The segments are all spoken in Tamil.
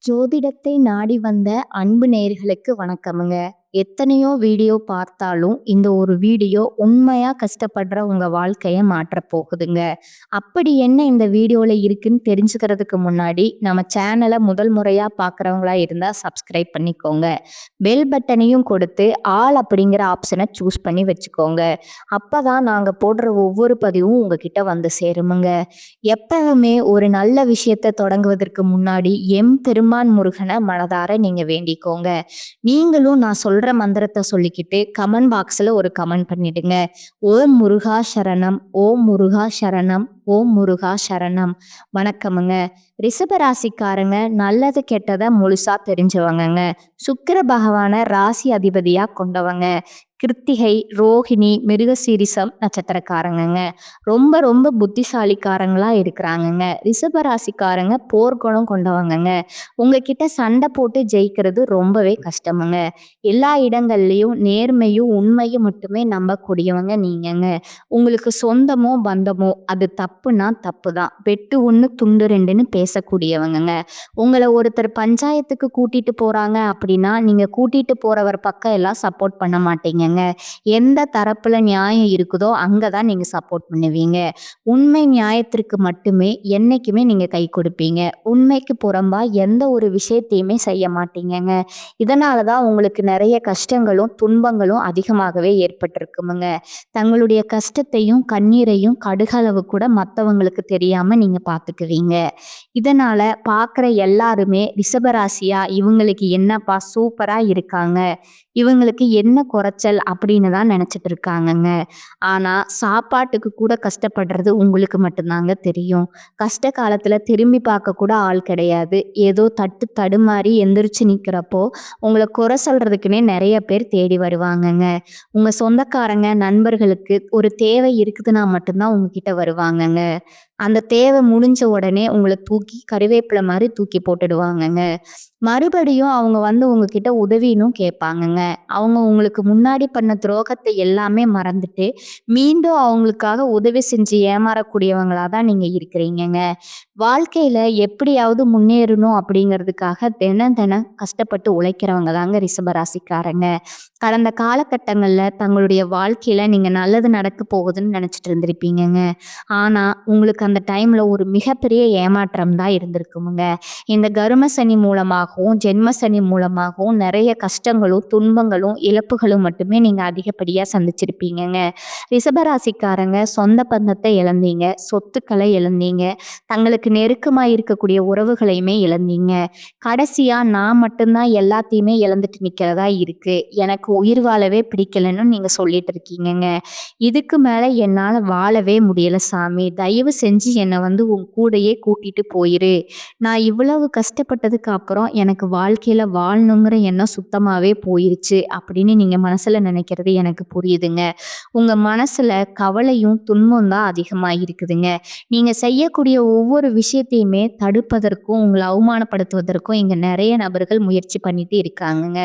ஜோதிடத்தை நாடி வந்த அன்பு நேயர்களுக்கு வணக்கமுங்க. எத்தனையோ வீடியோ பார்த்தாலும், இந்த ஒரு வீடியோ உண்மையா கஷ்டப்படுற உங்க வாழ்க்கைய மாற்றப் போகுதுங்க. அப்படி என்ன இந்த வீடியோல இருக்குன்னு தெரிஞ்சுக்கிறதுக்கு முன்னாடி, நம்ம சேனல முதல் முறையா பார்க்குறவங்களா இருந்தா சப்ஸ்கிரைப் பண்ணிக்கோங்க. பெல் பட்டனையும் கொடுத்து, ஆல் அப்படிங்கிற ஆப்ஷன சூஸ் பண்ணி வச்சுக்கோங்க. அப்பதான் நாங்க போடுற ஒவ்வொரு பதிவும் உங்ககிட்ட வந்து சேருமுங்க. எப்பவுமே ஒரு நல்ல விஷயத்த தொடங்குவதற்கு முன்னாடி எம்பெருமான் முருகனை மனதார நீங்க வேண்டிக்கோங்க. நீங்களும் நான் சொல்ற மந்திரத்தை சொல்லிக்கிட்டு கமெண்ட் பாக்ஸ்ல ஒரு கமெண்ட் பண்ணிடுங்க. ஓம் முருகா சரணம், ஓம் முருகா சரணம், ஓம் முருகா சரணம். வணக்கமுங்க. ரிஷபராசிக்காரங்க நல்லது கெட்டதை முழுசா தெரிஞ்சவங்கங்க. சுக்கிர பகவான ராசி அதிபதியா கொண்டவங்க. கிருத்திகை, ரோஹிணி, மிருகசீரிசம் நட்சத்திரக்காரங்கங்க. ரொம்ப ரொம்ப புத்திசாலிக்காரங்களா இருக்கிறாங்கங்க. ரிஷபராசிக்காரங்க போர்க்குணம் கொண்டவங்கங்க. உங்ககிட்ட சண்டை போட்டு ஜெயிக்கிறது ரொம்பவே கஷ்டமுங்க. எல்லா இடங்கள்லயும் நேர்மையும் உண்மையும் மட்டுமே நம்பக்கூடியவங்க நீங்கங்க. உங்களுக்கு சொந்தமோ பந்தமோ அது தப்புனா தப்பு தான். வெட்டு ஒன்று துண்டு ரெண்டுன்னு பேசக்கூடியவங்கங்க. உங்களை ஒருத்தர் பஞ்சாயத்துக்கு கூட்டிட்டு போறாங்க அப்படின்னா நீங்க கூட்டிட்டு போறவர் பக்கம் எல்லாம் சப்போர்ட் பண்ண மாட்டீங்கங்க. எந்த தரப்புல நியாயம் இருக்குதோ அங்கதான் நீங்க சப்போர்ட் பண்ணுவீங்க. உண்மை நியாயத்திற்கு மட்டுமே என்னைக்குமே நீங்க கை கொடுப்பீங்க. உண்மைக்கு புறம்பா எந்த ஒரு விஷயத்தையுமே செய்ய மாட்டீங்கங்க. இதனாலதான் உங்களுக்கு நிறைய கஷ்டங்களும் துன்பங்களும் அதிகமாகவே ஏற்பட்டிருக்குமுங்க. தங்களுடைய கஷ்டத்தையும் கண்ணீரையும் கடுகளவு கூட மற்றவங்களுக்கு தெரியாம நீங்க பாத்துக்குவீங்க. இதனால பாக்குற எல்லாருமே ரிஷபராசியா இவங்களுக்கு என்னப்பா சூப்பரா இருக்காங்க, இவங்களுக்கு என்ன குறைச்சல் அப்படின்னு தான் நினைச்சிட்டு இருக்காங்கங்க. ஆனா சாப்பாட்டுக்கு கூட கஷ்டப்படுறது உங்களுக்கு மட்டும்தாங்க தெரியும். கஷ்ட காலத்துல திரும்பி பார்க்க கூட ஆள் கிடையாது. ஏதோ தட்டு தடுமாறி எந்திரிச்சு நிக்கிறப்போ உங்களை குறை சொல்றதுக்குன்னே நிறைய பேர் தேடி வருவாங்கங்க. உங்க சொந்தக்காரங்க நண்பர்களுக்கு ஒரு தேவை இருக்குதுன்னா மட்டும்தான் உங்ககிட்ட வருவாங்கங்க. அந்த தேவை முடிஞ்ச உடனே உங்களை தூக்கி கறிவேப்பிலை மாதிரி தூக்கி போட்டுடுவாங்கங்க. மறுபடியும் அவங்க வந்து உங்ககிட்ட உதவினும் கேட்பாங்கங்க. அவங்க உங்களுக்கு முன்னாடி பண்ண துரோகத்தை எல்லாமே மறந்துட்டு மீண்டும் அவங்களுக்காக உதவி செஞ்சு ஏமாறக்கூடியவங்களா தான் நீங்க இருக்கிறீங்கங்க. வாழ்க்கையில எப்படியாவது முன்னேறணும் அப்படிங்கிறதுக்காக தினம் தினம் கஷ்டப்பட்டு உழைக்கிறவங்க தாங்க ரிஷபராசிக்காரங்க. கடந்த காலகட்டங்கள்ல தங்களுடைய வாழ்க்கையில நீங்க நல்லது நடக்க போகுதுன்னு நினைச்சிட்டு இருந்திருப்பீங்கங்க. ஆனா உங்களுக்கு அந்த டைம்ல ஒரு மிகப்பெரிய ஏமாற்றம் தான் இருந்திருக்குமுங்க. இந்த கரும சனி மூலமாகவும் ஜென்ம சனி மூலமாகவும் நிறைய கஷ்டங்களும் துன்பங்களும் இழப்புகளும் மட்டுமே நீங்க அதிகப்படியா சந்திச்சிருப்பீங்கங்க. ரிஷபராசிக்காரங்க சொந்த பந்தத்தை இழந்தீங்க, சொத்துக்களை இழந்தீங்க, தங்களுக்கு நெருக்கமா இருக்கக்கூடிய உறவுகளையுமே இழந்தீங்க. கடைசியா நான் மட்டும்தான் எல்லாத்தையுமே இழந்துட்டு நிக்கிறதா இருக்கு, எனக்கு உயிர் வாழவே பிடிக்கலன்னு நீங்க சொல்லிட்டு இருக்கீங்கங்க. இதுக்கு மேல என்னால வாழவே முடியல சாமி, தயவு செஞ்சு என்னை வந்து உன் கூடையே கூட்டிட்டு போயிரு. நான் இவ்வளவு கஷ்டப்பட்டதுக்கு அப்புறம் எனக்கு வாழ்க்கையில வாழணுங்கிற எண்ணம் சுத்தமாவே போயிருச்சு அப்படின்னு நீங்க மனசுல நினைக்கிறது எனக்கு புரியுதுங்க. உங்க மனசுல கவலையும் துன்பம் தான் அதிகமா இருக்குதுங்க. நீங்க செய்யக்கூடிய ஒவ்வொரு விஷயத்தையுமே தடுப்பதற்கும் உங்களை அவமானப்படுத்துவதற்கும் இங்க நிறைய நபர்கள் முயற்சி பண்ணிட்டு இருக்காங்கங்க.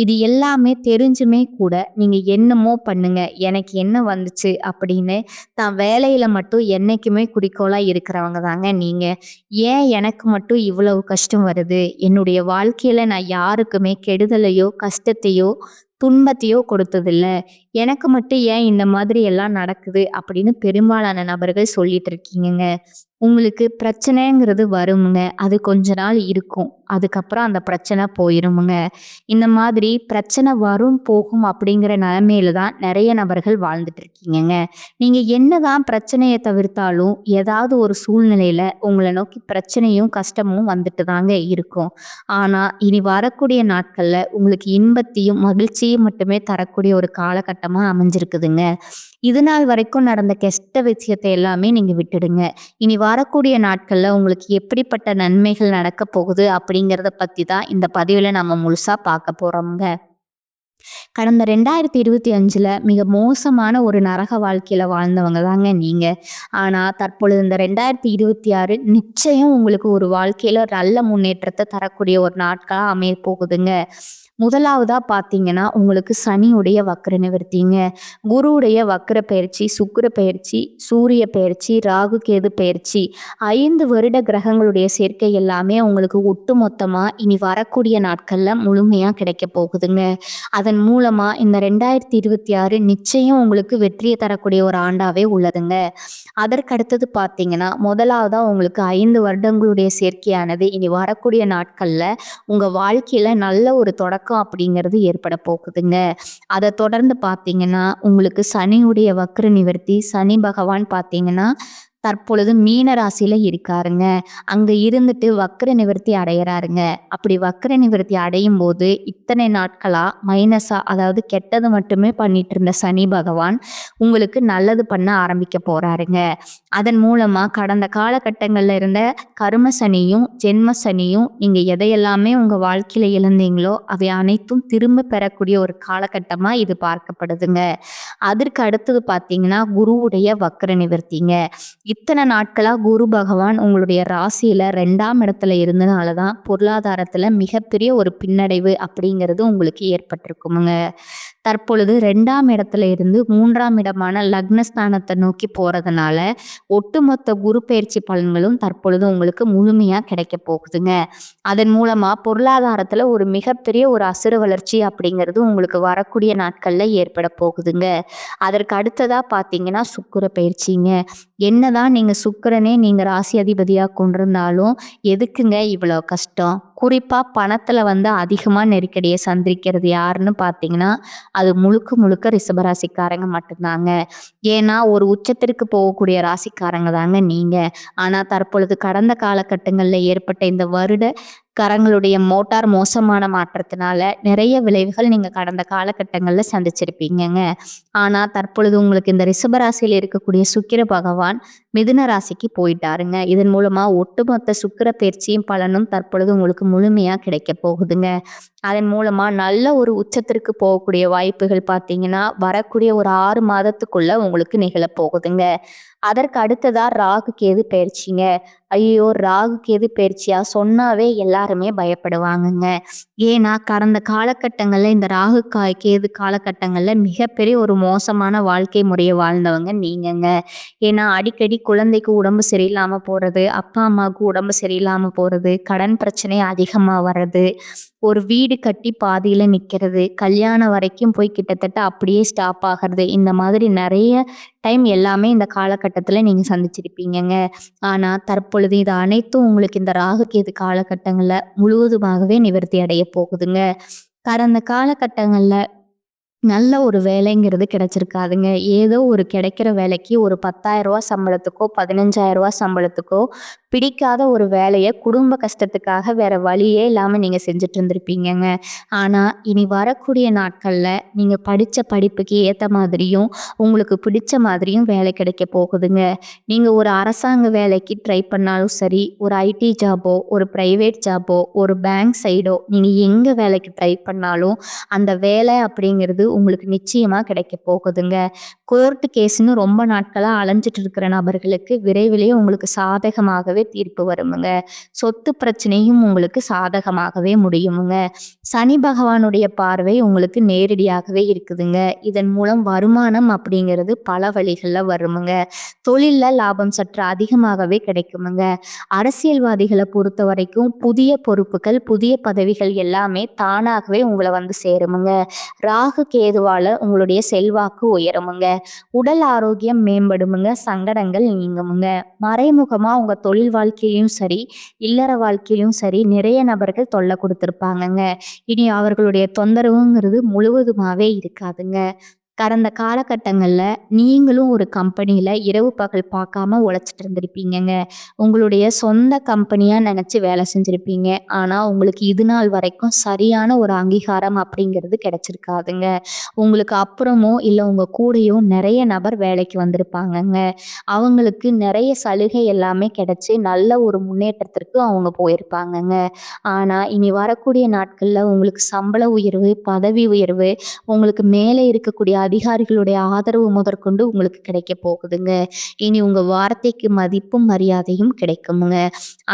இது எல்லாமே தெரிஞ்சுமே கூட நீங்க என்னமோ பண்ணுங்க, எனக்கு என்ன வந்துச்சு அப்படின்னு தான் வேலையில மட்டும் என்னைக்குமே குறிக்கோளா இருக்கிறவங்க தாங்க நீங்க. ஏன் எனக்கு மட்டும் இவ்வளவு கஷ்டம் வருது, என்னுடைய வாழ்க்கையில நான் யாருக்குமே கெடுதலையோ கஷ்டத்தையோ துன்பத்தையோ கொடுத்ததில்ல, எனக்கு மட்டும் ஏன் இந்த மாதிரி எல்லாம் நடக்குது அப்படின்னு பெரும்பாலான நபர்கள் சொல்லிட்டு இருக்கீங்கங்க. உங்களுக்கு பிரச்சனைங்கிறது வருமுங்க. அது கொஞ்ச நாள் இருக்கும். அதுக்கப்புறம் அந்த பிரச்சனை போயிருமுங்க. இந்த மாதிரி பிரச்சனை வரும் போகும் அப்படிங்கிற நிலைமையில தான் நிறைய நபர்கள் வாழ்ந்துட்டு இருக்கீங்கங்க. நீங்க என்னதான் பிரச்சனையை தவிர்த்தாலும் ஏதாவது ஒரு சூழ்நிலையில உங்களை நோக்கி பிரச்சனையும் கஷ்டமும் வந்துட்டு தாங்க இருக்கும். ஆனா இனி வரக்கூடிய நாட்கள்ல உங்களுக்கு இன்பத்தையும் மகிழ்ச்சியும் மட்டுமே தரக்கூடிய ஒரு காலகட்டமா அமைஞ்சிருக்குதுங்க. இது நாள் வரைக்கும் நடந்த கெட்ட விஷயத்தை எல்லாமே நீங்க விட்டுடுங்க. இனி வரக்கூடிய நாட்கள்ல உங்களுக்கு எப்படிப்பட்ட நன்மைகள் நடக்க போகுது அப்படிங்கிறத பத்தி தான் இந்த பதிவுல நம்ம முழுசா பார்க்க போறோம்ங்க. கடந்த 2025ல மிக மோசமான ஒரு நரக வாழ்க்கையில வாழ்ந்தவங்க தாங்க நீங்க. ஆனா தற்பொழுது இந்த 2026 நிச்சயம் உங்களுக்கு ஒரு வாழ்க்கையில நல்ல முன்னேற்றத்தை தரக்கூடிய ஒரு நாட்களா அமைய போகுதுங்க. முதலாவதா பார்த்தீங்கன்னா, உங்களுக்கு சனியுடைய வக்ர நிவர்த்திங்க. குருவுடைய வக்ர பெயர்ச்சி, சுக்கிர பெயர்ச்சி, சூரிய பெயர்ச்சி, ராகு கேது பெயர்ச்சி 5 வருட கிரகங்களுடைய சேர்க்கை எல்லாமே உங்களுக்கு ஒட்டுமொத்தமா இனி வரக்கூடிய நாட்கள்ல முழுமையா கிடைக்கப் போகுதுங்க. அதன் மூலமா இந்த 2026 நிச்சயம் உங்களுக்கு வெற்றியை தரக்கூடிய ஒரு ஆண்டாவே உள்ளதுங்க. அதற்கடுத்தது பார்த்தீங்கன்னா, முதலாவதா உங்களுக்கு 5 வருடங்களுடைய சேர்க்கையானது இனி வரக்கூடிய நாட்கள்ல உங்க வாழ்க்கையில நல்ல ஒரு தொடக்கம் அப்படிங்கிறது ஏற்பட போகுதுங்க. அத தொடர்ந்து பார்த்தீங்கன்னா, உங்களுக்கு சனியுடைய வக்ர நிவர்த்தி, சனி பகவான் பார்த்தீங்கன்னா, தற்பொழுது மீன ராசியில இருக்காருங்க. அங்க இருந்துட்டு வக்ர நிவர்த்தி அடையறாருங்க. அப்படி வக்ர நிவர்த்தி அடையும்போது, இத்தனை நாட்களா மைனஸா அதாவது கெட்டது மட்டுமே பண்ணிட்டு இருந்த சனி பகவான், உங்களுக்கு நல்லது பண்ண ஆரம்பிக்க போறாருங்க. அதன் மூலமா கடந்த காலகட்டங்கள்ல இருந்த கர்ம சனியும், ஜென்ம சனியும் நீங்க எதையெல்லாமே உங்க வாழ்க்கையில இழந்தீங்களோ, அவை அனைத்தும் திரும்ப பெறக்கூடிய ஒரு காலகட்டமா இது பார்க்கப்படுதுங்க. அதற்கு அடுத்தது பார்த்தீங்கன்னா, குருவுடைய வக்ர நிவர்த்திங்க. இத்தனை நாட்களா குரு பகவான் உங்களுடைய ராசியில 2ஆம் இடத்துல இருந்தனால தான் பொருளாதாரத்துல மிகப்பெரிய ஒரு பின்னடைவு அப்படிங்கிறது உங்களுக்கு ஏற்பட்டிருக்குமுங்க. தற்பொழுது 2ஆம் இடத்துல இருந்து 3ஆம் இடமான லக்னஸ்தானத்தை நோக்கி போறதுனால ஒட்டுமொத்த குரு பெயர்ச்சி பலன்களும் தற்பொழுது உங்களுக்கு முழுமையா கிடைக்க போகுதுங்க. அதன் மூலமா பொருளாதாரத்துல ஒரு மிகப்பெரிய ஒரு அசுர வளர்ச்சி அப்படிங்கிறது உங்களுக்கு வரக்கூடிய நாட்கள்ல ஏற்பட போகுதுங்க. அதற்கு அடுத்ததா பார்த்தீங்கன்னா சுக்கிர பெயர்ச்சிங்க. என்னதான் நீங்க சுக்கிரனே நீங்க ராசி அதிபதியா கொண்டிருந்தாலும் எதுக்குங்க இவ்வளோ கஷ்டம்? குறிப்பா பணத்துல அதிகமா நெருக்கடியை சந்திக்கிறது யாருன்னு பார்த்தீங்கன்னா, அது முழுக்க முழுக்க ரிஷபராசிக்காரங்க மட்டும்தாங்க. ஏன்னா ஒரு உச்சத்திற்கு போகக்கூடிய ராசிக்காரங்க தாங்க நீங்க. ஆனா தற்பொழுது கடந்த காலகட்டங்கள்ல ஏற்பட்ட இந்த வருட கரங்களுடைய மோட்டார் மோசமான மாற்றத்தினால நிறைய விளைவுகள் நீங்க கடந்த காலகட்டங்கள்ல சந்திச்சிருப்பீங்கங்க. ஆனா தற்பொழுது உங்களுக்கு இந்த ரிஷபராசியில் இருக்கக்கூடிய சுக்கிர பகவான் மிதுன ராசிக்கு போயிட்டாருங்க. இதன் மூலமா ஒட்டுமொத்த சுக்கிர பெயர்ச்சியும் பலனும் தற்பொழுது உங்களுக்கு முழுமையா கிடைக்க போகுதுங்க. அதன் மூலமா நல்ல ஒரு உச்சத்திற்கு போகக்கூடிய வாய்ப்புகள் பார்த்தீங்கன்னா, வரக்கூடிய ஒரு 6 மாதத்துக்குள்ள உங்களுக்கு நிகழப் போகுதுங்க. அதற்கு அடுத்ததா ராகு கேது பெயர்ச்சிங்க. ஐயோ! ராகு கேது பெயர்ச்சியா சொன்னாவே எல்லாருமே பயப்படுவாங்கங்க. ஏன்னா கடந்த காலகட்டங்கள்ல இந்த கேது காலகட்டங்கள்ல மிகப்பெரிய ஒரு மோசமான வாழ்க்கை முறைய வாழ்ந்தவங்க நீங்கங்க. ஏன்னா அடிக்கடி குழந்தைக்கு உடம்பு சரியில்லாம போறது, அப்பா அம்மாவுக்கு உடம்பு சரியில்லாம போறது, கடன் பிரச்சனை அதிகமா வர்றது, ஒரு வீடு கட்டி பாதியில நிக்கிறது, கல்யாணம் வரைக்கும் போய் கிட்டத்தட்ட அப்படியே ஸ்டாப் ஆகுறது, இந்த மாதிரி நிறைய டைம் எல்லாமே இந்த காலகட்டத்துல நீங்க சந்திச்சிருப்பீங்கங்க. ஆனா தற்பொழுது இது அனைத்தும் உங்களுக்கு இந்த ராகு கேது காலகட்டங்கள்ல முழுவதுமாகவே நிவர்த்தி அடைய போகுதுங்க. கடந்த காலகட்டங்கள்ல நல்ல ஒரு வேலைங்கிறது கிடைச்சிருக்காதுங்க. ஏதோ ஒரு கிடைக்கிற வேலைக்கு ஒரு ரூ. 10,000 சம்பளத்துக்கோ, ரூ. 15,000 சம்பளத்துக்கோ பிடிக்காத ஒரு வேலைய குடும்ப கஷ்டத்துக்காக வேற வழியே இல்லாம நீங்க செஞ்சுட்டு இருந்திருப்பீங்கங்க. ஆனா இனி வரக்கூடிய நாட்கள்ல நீங்க படிச்ச படிப்புக்கு ஏத்த மாதிரியும், உங்களுக்கு பிடிச்ச மாதிரியும் வேலை கிடைக்க போகுதுங்க. நீங்க ஒரு அரசாங்க வேலைக்கு ட்ரை பண்ணாலும் சரி, ஒரு ஐடி ஜாபோ, ஒரு பிரைவேட் ஜாபோ, ஒரு பேங்க் சைடோ நீங்க எங்க வேலைக்கு ட்ரை பண்ணாலும் அந்த வேலை அப்படிங்கிறது உங்களுக்கு நிச்சயமா கிடைக்க போகுதுங்க. கோர்ட் கேஸ்ன்னு ரொம்ப நாட்களா அலைஞ்சிட்டு இருக்கிற நபர்களுக்கு விரைவிலேயே உங்களுக்கு சாதகமாகவே தீர்ப்பு வருமுங்க. சொத்து பிரச்சனையும் உங்களுக்கு சாதகமாகவே முடியுமுங்க. சனி பகவானுடைய பார்வை உங்களுக்கு நேரடியாகவே இருக்குதுங்க. இதன் மூலம் வருமானம் அப்படிங்கிறது பல வழிகள்ல வருமுங்க. தொழில்ல லாபம் சற்று அதிகமாகவே கிடைக்குமுங்க. அரசியல்வாதிகளை பொறுத்த வரைக்கும் புதிய பொறுப்புகள், புதிய பதவிகள் எல்லாமே தானாகவே உங்களை சேருமுங்க. ராகு கேதுவால உங்களுடைய செல்வாக்கு உயருமுங்க. உடல் ஆரோக்கியம் மேம்படுமுங்க. சங்கடங்கள் நீங்குமுங்க. மறைமுகமா உங்க தொழில் வாழ்க்கையிலும் சரி, இல்லற வாழ்க்கையிலும் சரி நிறைய நபர்கள் தொல்லை கொடுத்திருப்பாங்கங்க. இனி அவர்களுடைய தொந்தரவுங்கிறது முழுவதுமாவே இருக்காதுங்க. கடந்த காலகட்டங்கள்ல நீங்களும் ஒரு கம்பெனியில இரவு பகல் பார்க்காம உழைச்சிட்டு இருந்திருப்பீங்கங்க. உங்களுடைய சொந்த கம்பெனியா நினைச்சு வேலை செஞ்சிருப்பீங்க. ஆனா உங்களுக்கு இது நாள் வரைக்கும் சரியான ஒரு அங்கீகாரம் அப்படிங்கிறது கிடைச்சிருக்காதுங்க. உங்களுக்கு அப்புறமோ இல்ல உங்க கூடயோ நிறைய நபர் வேலைக்கு வந்திருப்பாங்கங்க. அவங்களுக்கு நிறைய சலுகை எல்லாமே கிடைச்சு நல்ல ஒரு முன்னேற்றத்திற்கு அவங்க போயிருப்பாங்கங்க. ஆனா இனி வரக்கூடிய நாட்கள்ல உங்களுக்கு சம்பள உயர்வு, பதவி உயர்வு, உங்களுக்கு மேலே இருக்கக்கூடிய அதிகாரிகளுடைய ஆதரவு முதற்கொண்டு உங்களுக்கு கிடைக்க போகுதுங்க. இனி உங்க வார்த்தைக்கு மதிப்பும் மரியாதையும் கிடைக்குமுங்க.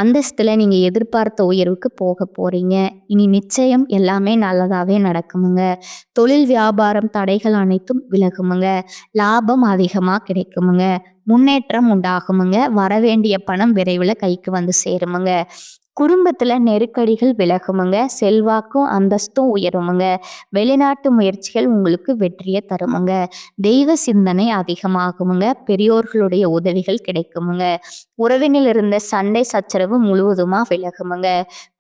அந்தஸ்துல நீங்க எதிர்பார்த்த உயர்வுக்கு போக போறீங்க. இனி நிச்சயம் எல்லாமே நல்லதாவே நடக்குமுங்க. தொழில் வியாபாரம் தடைகள் அனைத்தும் விலகுமுங்க. லாபம் அதிகமா கிடைக்குமுங்க. முன்னேற்றம் உண்டாகுமுங்க. வரவேண்டிய பணம் விரைவில் கைக்கு வந்து சேருமுங்க. குடும்பத்துல நெருக்கடிகள் விலகுமுங்க. செல்வாக்கும் அந்தஸ்தும் உயருமுங்க. வெளிநாட்டு முயற்சிகள் உங்களுக்கு வெற்றியை தருமுங்க. தெய்வ சிந்தனை அதிகமாகுமுங்க. பெரியோர்களுடைய உதவிகள் கிடைக்குமுங்க. உறவினில் இருந்த சண்டை சச்சரவு முழுவதுமா விலகுமுங்க.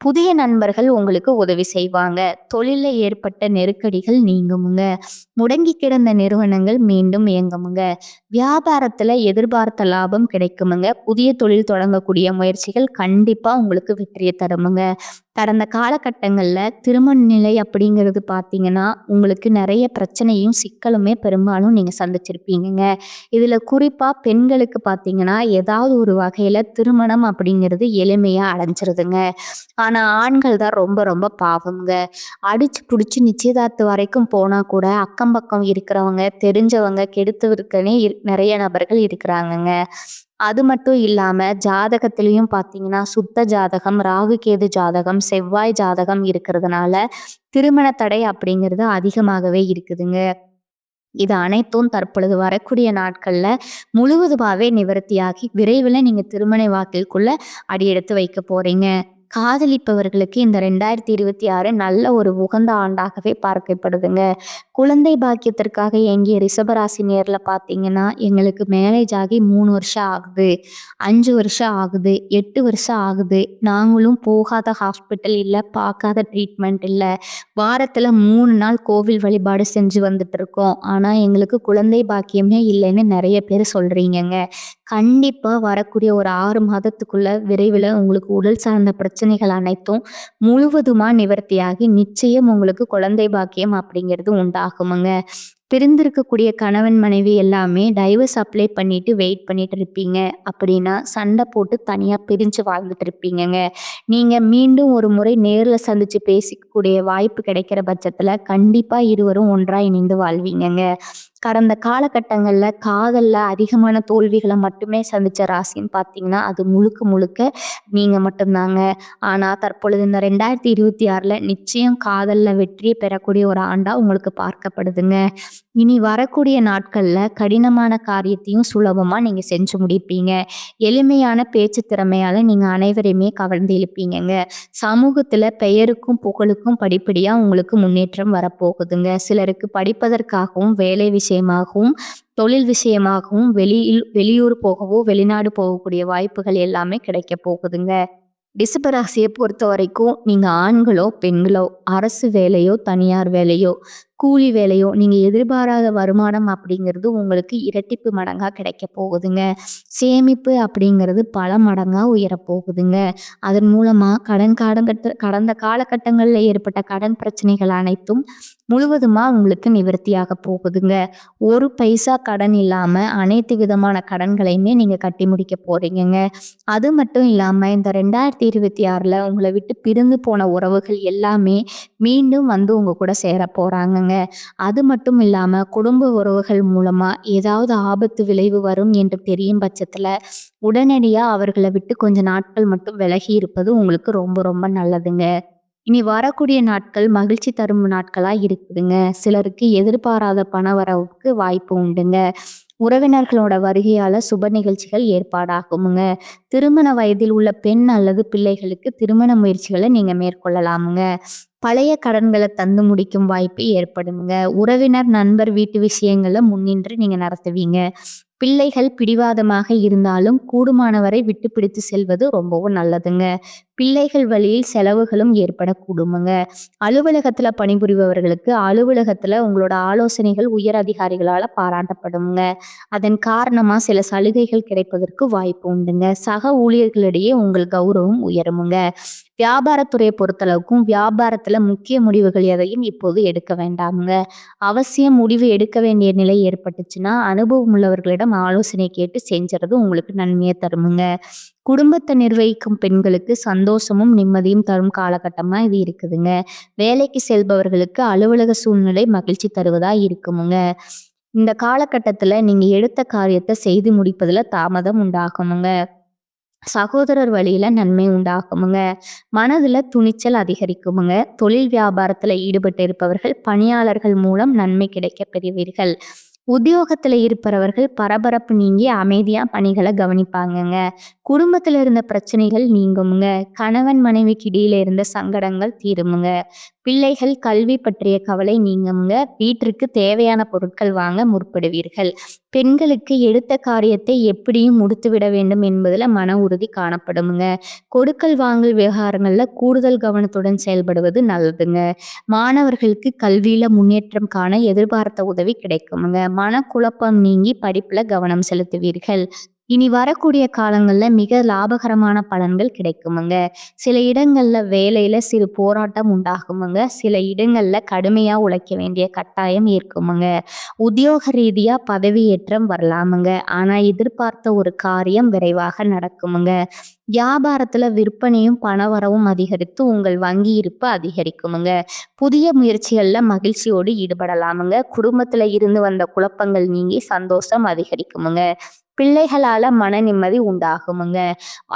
புதிய நண்பர்கள் உங்களுக்கு உதவி செய்வாங்க. தொழில ஏற்பட்ட நெருக்கடிகள் நீங்குமுங்க. முடங்கி கிடந்த நிறுவனங்கள் மீண்டும் இயங்குமுங்க. வியாபாரத்துல எதிர்பார்த்த லாபம் கிடைக்குமுங்க. புதிய தொழில் தொடங்கக்கூடிய முயற்சிகள் கண்டிப்பா உங்களுக்கு வெற்றியை தருமுங்க. கடந்த காலகட்டங்கள்ல திருமண நிலை அப்படிங்கிறது பார்த்தீங்கன்னா உங்களுக்கு நிறைய பிரச்சனையும் சிக்கலுமே பெரும்பாலும் நீங்க சந்திச்சிருப்பீங்கங்க. இதுல குறிப்பா பெண்களுக்கு பார்த்தீங்கன்னா ஏதாவது ஒரு வகையில திருமணம் அப்படிங்கிறது எளிமையா அடைஞ்சிருதுங்க. ஆனா ஆண்கள் தான் ரொம்ப ரொம்ப பாவம்ங்க. அடிச்சு புடிச்சு நிச்சயதார்த்தம் வரைக்கும் போனா கூட அக்கம் பக்கம் இருக்கிறவங்க தெரிஞ்சவங்க கெடுத்துருக்கனே நிறைய நபர்கள் இருக்கிறாங்கங்க. அது மட்டும் இல்லாம ஜாதகத்திலையும் பார்த்தீங்கன்னா சுத்த ஜாதகம், ராகு கேது ஜாதகம், செவ்வாய் ஜாதகம் இருக்கிறதுனால திருமண தடை அப்படிங்கிறது அதிகமாகவே இருக்குதுங்க. இது அனைத்தும் தற்பொழுது வரக்கூடிய நாட்கள்ல முழுவதுமாவே நிவர்த்தியாகி விரைவில் நீங்க திருமண வாழ்க்கைக்குள்ள அடியெடுத்து வைக்க போறீங்க. காதலிப்பவர்களுக்கு இந்த 2026 நல்ல ஒரு உகந்த ஆண்டாகவே பார்க்கப்படுதுங்க. குழந்தை பாக்கியத்திற்காக ஏங்கிய ரிஷபராசி நேர்ல பார்த்தீங்கன்னா எங்களுக்கு மேரேஜ் ஆகி 3 வருஷம் ஆகுது, 5 வருஷம் ஆகுது, 8 வருஷம் ஆகுது. நாங்களும் போகாத ஹாஸ்பிட்டல் இல்ல, பார்க்காத ட்ரீட்மெண்ட் இல்ல. வாரத்துல 3 நாள் கோவில் வழிபாடு செஞ்சு வந்துட்டு இருக்கோம். ஆனா எங்களுக்கு குழந்தை பாக்கியமே இல்லைன்னு நிறைய பேர் சொல்றீங்கங்க. கண்டிப்பா வரக்கூடிய ஒரு 6 மாதத்துக்குள்ள விரைவில் உங்களுக்கு உடல் சார்ந்த பிரச்சனைகள் அனைத்தும் முழுவதுமா நிவர்த்தியாகி நிச்சயம் உங்களுக்கு குழந்தை பாக்கியம் அப்படிங்கிறது உண்டாகுமுங்க. பிரிந்திருக்கக்கூடிய கணவன் மனைவி எல்லாமே டைவர்ஸ் அப்ளை பண்ணிட்டு வெயிட் பண்ணிட்டு இருப்பீங்க. அப்படின்னா சண்டை போட்டு தனியா பிரிஞ்சு வாழ்ந்துட்டு இருப்பீங்கங்க. நீங்க மீண்டும் ஒரு முறை நேர்ல சந்திச்சு பேசிக்கக்கூடிய வாய்ப்பு கிடைக்கிற பட்சத்துல கண்டிப்பா இருவரும் ஒன்றா இணைந்து வாழ்வீங்கங்க. கடந்த காலகட்டங்கள்ல காதல்ல அதிகமான தோல்விகளை மட்டுமே சந்திச்ச ராசின்னு பார்த்தீங்கன்னா அது முழுக்க முழுக்க நீங்க மட்டும்தாங்க. ஆனா தற்பொழுது இந்த 2026ல நிச்சயம் காதல்ல வெற்றியை பெறக்கூடிய ஒரு ஆண்டா உங்களுக்கு பார்க்கப்படுதுங்க. இனி வரக்கூடிய நாட்கள்ல கடினமான காரியத்தையும் சுலபமா நீங்க செஞ்சு முடிப்பீங்க. எளிமையான பேச்சு திறமையால நீங்க அனைவரையுமே கவர்ந்து இழுப்பீங்கங்க. சமூகத்துல பெயருக்கும் புகழுக்கும் படிப்படியா உங்களுக்கு முன்னேற்றம் வரப்போகுதுங்க. சிலருக்கு படிப்பதற்காகவும் வேலை விஷயமாகவும் தொழில் விஷயமாகவும் வெளியூர் போகவோ வெளிநாடு போகக்கூடிய வாய்ப்புகள் எல்லாமே கிடைக்க போகுதுங்க. ரிஷபராசியை பொறுத்த வரைக்கும் நீங்க ஆண்களோ பெண்களோ அரசு வேலையோ தனியார் வேலையோ கூலி வேலையோ நீங்க எதிர்பாராத வருமானம் அப்படிங்கிறது உங்களுக்கு இரட்டிப்பு மடங்கா கிடைக்க போகுதுங்க. சேமிப்பு அப்படிங்கிறது பல மடங்கா உயரப்போகுதுங்க. அதன் மூலமா கடந்த காலகட்டங்களில் ஏற்பட்ட கடன் பிரச்சனைகள் அனைத்தும் முழுவதுமா உங்களுக்கு நிவர்த்தியாக போகுதுங்க. ஒரு பைசா கடன் இல்லாம அனைத்து விதமான கடன்களையுமே நீங்க கட்டி முடிக்க போறீங்கங்க. அது மட்டும் இல்லாம இந்த 2026ல உங்களை விட்டு பிரிந்து போன உறவுகள் எல்லாமே மீண்டும் வந்து உங்க கூட சேர போறாங்கங்க. அது மட்டும் இல்லாம குடும்ப உறவுகள் மூலமா ஏதாவது ஆபத்து விளைவு வரும் என்று தெரியும் பட்சத்துல உடனடியா அவர்களை விட்டு கொஞ்ச நாட்கள் மட்டும் விலகி இருப்பது உங்களுக்கு ரொம்ப ரொம்ப நல்லதுங்க. இனி வரக்கூடிய நாட்கள் மகிழ்ச்சி தரும் நாட்களா இருக்குதுங்க. சிலருக்கு எதிர்பாராத பண வரவுக்கு வாய்ப்பு உண்டுங்க. உறவினர்களோட வருகையால சுப நிகழ்ச்சிகள் ஏற்பாடாகுமுங்க. திருமண வயதில் உள்ள பெண் அல்லது பிள்ளைகளுக்கு திருமண முயற்சிகளை நீங்க மேற்கொள்ளலாமுங்க. பழைய கடன்களை தந்து முடிக்கும் வாய்ப்பு ஏற்படுங்க. உறவினர் நண்பர் வீட்டு விஷயங்களை முன்னின்று நீங்க நடத்துவீங்க. பிள்ளைகள் பிடிவாதமாக இருந்தாலும் கூடுமானவரை விட்டு பிடித்து செல்வது ரொம்பவும் நல்லதுங்க. பிள்ளைகள் வழியில் செலவுகளும் ஏற்படக்கூடுமுங்க. அலுவலகத்துல பணிபுரிபவர்களுக்கு அலுவலகத்துல உங்களோட ஆலோசனைகள் உயர் அதிகாரிகளால பாராட்டப்படுங்க. அதன் காரணமா சில சலுகைகள் கிடைப்பதற்கு வாய்ப்பு உண்டுங்க. சக ஊழியர்களிடையே உங்கள் கௌரவம் உயருமுங்க. வியாபாரத்துறையை பொறுத்தளவுக்கும் வியாபாரத்துல முக்கிய முடிவுகள் எதையும் இப்போது எடுக்க வேண்டாமுங்க. அவசியம் முடிவு எடுக்க வேண்டிய நிலை ஏற்பட்டுச்சுன்னா அனுபவம் உள்ளவர்களிடம் ஆலோசனை கேட்டு செஞ்சுறது உங்களுக்கு நன்மையை தருமுங்க. குடும்பத்தை நிர்வகிக்கும் பெண்களுக்கு சந்தோஷமும் நிம்மதியும் தரும் காலகட்டமா இது இருக்குதுங்க. வேலைக்கு செல்பவர்களுக்கு அலுவலக சூழ்நிலை மகிழ்ச்சி தருவதா இருக்குமுங்க. இந்த காலகட்டத்துல நீங்க எடுத்த காரியத்தை செய்து முடிப்பதுல தாமதம் உண்டாகுமுங்க. சகோதரர் வழியில நன்மை உண்டாகுமுங்க. மனதுல துணிச்சல் அதிகரிக்குமுங்க. தொழில் வியாபாரத்துல ஈடுபட்டு இருப்பவர்கள் பணியாளர்கள் மூலம் நன்மை கிடைக்கப் பெறுவீர்கள். உத்தியோகத்துல இருப்பவர்கள் பரபரப்பு நீங்கி அமைதியா பணிகளை கவனிப்பாங்கங்க. குடும்பத்துல இருந்த பிரச்சனைகள் நீங்குமுங்க. கணவன் மனைவிக்கு இடையில இருந்த சங்கடங்கள் தீருமுங்க. பிள்ளைகள் கல்வி பற்றிய கவலை நீங்குமுங்க. வீட்டிற்கு தேவையான பொருட்கள் வாங்க முற்படுவீர்கள். பெண்களுக்கு எடுத்த காரியத்தை எப்படியும் முடித்துவிட வேண்டும் என்பதுல மன உறுதி காணப்படுமுங்க. கொடுக்கல் வாங்கல் விவகாரங்கள்ல கூடுதல் கவனத்துடன் செயல்படுவது நல்லதுங்க. மாணவர்களுக்கு கல்வியில முன்னேற்றம் காண எதிர்பார்த்த உதவி கிடைக்குமுங்க. மனக்குழப்பம் நீங்கி படிப்புல கவனம் செலுத்துவீர்கள். இனி வரக்கூடிய காலங்கள்ல மிக லாபகரமான பலன்கள் கிடைக்குமுங்க. சில இடங்கள்ல வேலையில சிறு போராட்டம் உண்டாகுமுங்க. சில இடங்கள்ல கடுமையா உழைக்க வேண்டிய கட்டாயம் இருக்குமுங்க. உத்தியோக ரீதியா பதவியேற்றம் வரலாமுங்க. ஆனா எதிர்பார்த்த ஒரு காரியம் விரைவாக நடக்குமுங்க. வியாபாரத்துல விற்பனையும் பணவரவும் அதிகரித்து உங்கள் வங்கி இருப்பு அதிகரிக்குமுங்க. புதிய முயற்சிகள்ல மகிழ்ச்சியோடு ஈடுபடலாமுங்க. குடும்பத்துல இருந்து வந்த குழப்பங்கள் நீங்கி சந்தோஷம் அதிகரிக்குமுங்க. பிள்ளைகளால மன நிம்மதி உண்டாகுமுங்க.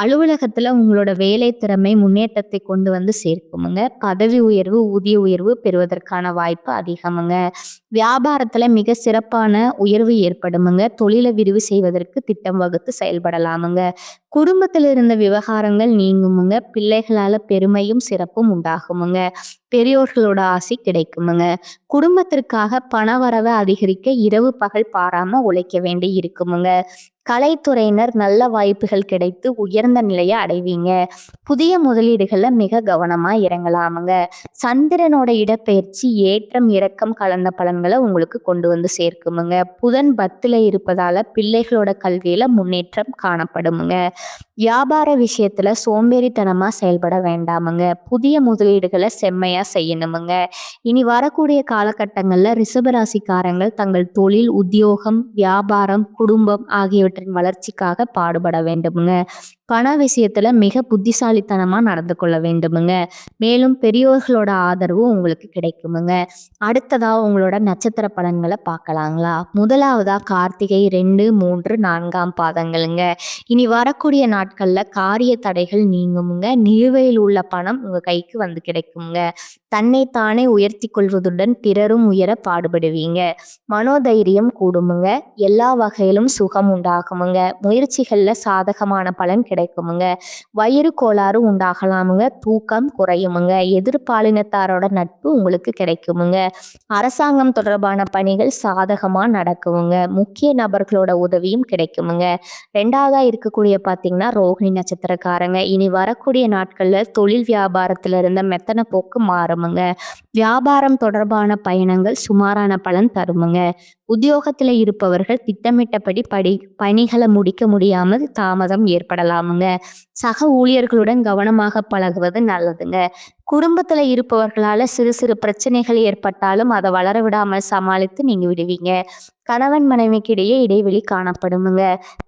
அலுவலகத்துல உங்களோட வேலை திறமை முன்னேற்றத்தை கொண்டு வந்து சேர்க்குமுங்க. பதவி உயர்வு ஊதிய உயர்வு பெறுவதற்கான வாய்ப்பு அதிகமுங்க. வியாபாரத்துல மிக சிறப்பான உயர்வு ஏற்படுமுங்க. தொழிலை விரிவு செய்வதற்கு திட்டம் வகுத்து செயல்படலாமுங்க. குடும்பத்தில் இருந்த விவகாரங்கள் நீங்குமுங்க. பிள்ளைகளால பெருமையும் சிறப்பும் உண்டாகுமுங்க. பெரியோர்களோட ஆசி கிடைக்குமுங்க. குடும்பத்திற்காக பணவரவை அதிகரிக்க இரவு பகல் பாராம உழைக்க வேண்டி இருக்குமுங்க. கலைத்துறையினர் நல்ல வாய்ப்புகள் கிடைத்து உயர்ந்த நிலையை அடைவீங்க. புதிய முதலீடுகள்ல மிக கவனமா இறங்கலாமுங்க. சந்திரனோட இடப்பெயர்ச்சி ஏற்றம் இறக்கம் கலந்த பலன்களை உங்களுக்கு கொண்டு வந்து சேர்க்குமுங்க. புதன் 10ல இருப்பதால பிள்ளைகளோட கல்வியில முன்னேற்றம் காணப்படுமுங்க. வியாபார விஷயத்துல சோம்பேறித்தனமா செயல்பட வேண்டாமுங்க. புதிய முதலீடுகளை செம்மையா செய்யணுமுங்க. இனி வரக்கூடிய காலகட்டங்கள்ல ரிஷபராசிக்காரங்கள் தங்கள் தொழில், உத்தியோகம், வியாபாரம், குடும்பம் ஆகியவற்றின் வளர்ச்சிக்காக பாடுபட வேண்டுமுங்க. பண விஷயத்துல மிக புத்திசாலித்தனமா நடந்து கொள்ள வேண்டுமுங்க. மேலும் பெரியோர்களோட ஆதரவு உங்களுக்கு கிடைக்குமுங்க. அடுத்ததா உங்களோட நட்சத்திர பலன்களை பார்க்கலாங்களா? முதலாவதா கார்த்திகை 2, 3, 4ஆம் பாதங்களுங்க. இனி வரக்கூடிய நாட்கள்ல காரிய தடைகள் நீங்குமுங்க. நிலுவையில் உள்ள பணம் உங்க கைக்கு வந்து கிடைக்குமுங்க. தன்னைத்தானே உயர்த்தி கொள்வதுடன் பிறரும் உயர பாடுபடுவீங்க. மனோதைரியம் கூடுமுங்க. எல்லா வகையிலும் சுகம் உண்டாகுமுங்க. முயற்சிகள்ல சாதகமான பலன் கிடைக்குமுங்க. வயிறு கோளாறு உண்டாகலாமுங்க. தூக்கம் குறையுமுங்க. எதிர்பாலினத்தாரோட நட்பு உங்களுக்கு கிடைக்குமுங்க. அரசாங்கம் தொடர்பான பணிகள் சாதகமா நடக்குமுங்க. முக்கிய நபர்களோட உதவியும் கிடைக்குமுங்க. 2ஆவதா இருக்கக்கூடிய பாத்தீங்கன்னா ரோகிணி நட்சத்திரக்காரங்க. இனி வரக்கூடிய நாட்கள்ல தொழில் வியாபாரத்துல இருந்த மெத்தன போக்கு மாறுமுங்க. வியாபாரம் தொடர்பான பயணங்கள் சுமாரான பலன் தருமுங்க. உத்தியோகத்துல இருப்பவர்கள் திட்டமிட்டபடி பணிகளை முடிக்க முடியாமல் தாமதம் ஏற்படலாமுங்க. சக ஊழியர்களுடன் கவனமாக பழகுவது நல்லதுங்க. குடும்பத்துல இருப்பவர்களால சிறு சிறு பிரச்சனைகள் ஏற்பட்டாலும் அதை வளர விடாமல் சமாளித்து நீங்க விடுவீங்க. கணவன் மனைவிக்கு இடையே இடைவெளி காணப்படுமுங்க.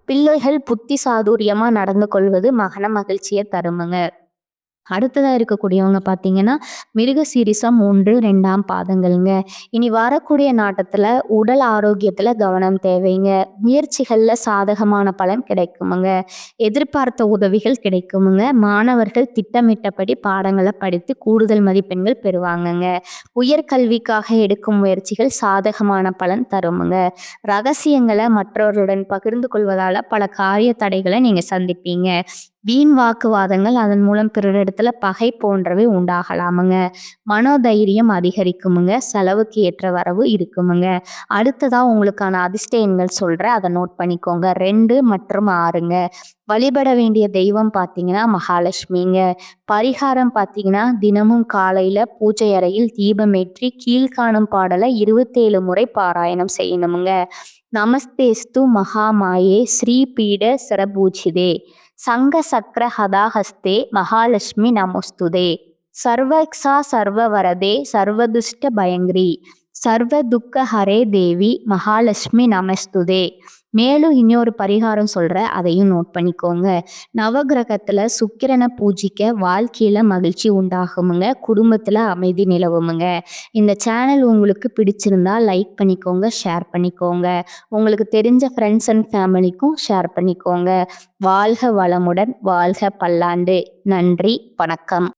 பிள்ளைகள் புத்தி சாதுரியமா நடந்து கொள்வது மகன மகிழ்ச்சியை தருமுங்க. அடுத்ததா இருக்கக்கூடியவங்க பார்த்தீங்கன்னா மிருகசீரிசம் 1, 2ஆம் பாதங்களுங்க. இனி வரக்கூடிய நாட்டத்துல உடல் ஆரோக்கியத்துல கவனம் தேவைங்க. முயற்சிகள்ல சாதகமான பலன் கிடைக்குமுங்க. எதிர்பார்த்த உதவிகள் கிடைக்குமுங்க. மாணவர்கள் திட்டமிட்டபடி பாடங்களை படித்து கூடுதல் மதிப்பெண்கள் பெறுவாங்கங்க. உயர்கல்விக்காக எடுக்கும் முயற்சிகள் சாதகமான பலன் தருமுங்க. ரகசியங்களை மற்றவர்களுடன் பகிர்ந்து கொள்வதால பல காரிய தடைகளை நீங்க சந்திப்பீங்க. வீண் வாக்குவாதங்கள் அதன் மூலம் பிறரிடத்துல பகை போன்றவை உண்டாகலாமுங்க. மனோதைரியம் அதிகரிக்குமுங்க. செலவுக்கு ஏற்ற வரவு இருக்குமுங்க. அடுத்ததா உங்களுக்கான அதிர்ஷ்ட எண்கள் சொல்றேன், அதை நோட் பண்ணிக்கோங்க. 2 மற்றும் 6ங்க. வழிபட வேண்டிய தெய்வம் பார்த்தீங்கன்னா மகாலட்சுமிங்க. பரிகாரம் பார்த்தீங்கன்னா தினமும் காலையில பூஜை அறையில் தீபமேற்றி கீழ்காணும் பாடலை 27 முறை பாராயணம் செய்யணுமுங்க. நமஸ்தேஸ்து மகாமாயே ஸ்ரீபீட சரபூஜிதே சங்க சக்கர ஹதாஹஸ்தே மகாலட்சுமி நமோஸ்துதே சர்வக்ஷா சர்வவரதே சர்வதுஷ்ட பயங்கிரி சர்வ துக்க ஹரே தேவி மகாலட்சுமி நமஸ்துதே. மேலும் இன்னொரு பரிகாரம் சொல்கிறேன், அதையும் நோட் பண்ணிக்கோங்க. நவகிரகத்தில் சுக்கிரனை பூஜிக்க வாழ்க்கையில் மகிழ்ச்சி உண்டாகுமுங்க, குடும்பத்தில் அமைதி நிலவுமுங்க. இந்த சேனல் உங்களுக்கு பிடிச்சிருந்தா லைக் பண்ணிக்கோங்க, ஷேர் பண்ணிக்கோங்க. உங்களுக்கு தெரிஞ்ச ஃப்ரெண்ட்ஸ் அண்ட் ஃபேமிலிக்கும் ஷேர் பண்ணிக்கோங்க. வாழ்க வளமுடன், வாழ்க பல்லாண்டு. நன்றி, வணக்கம்.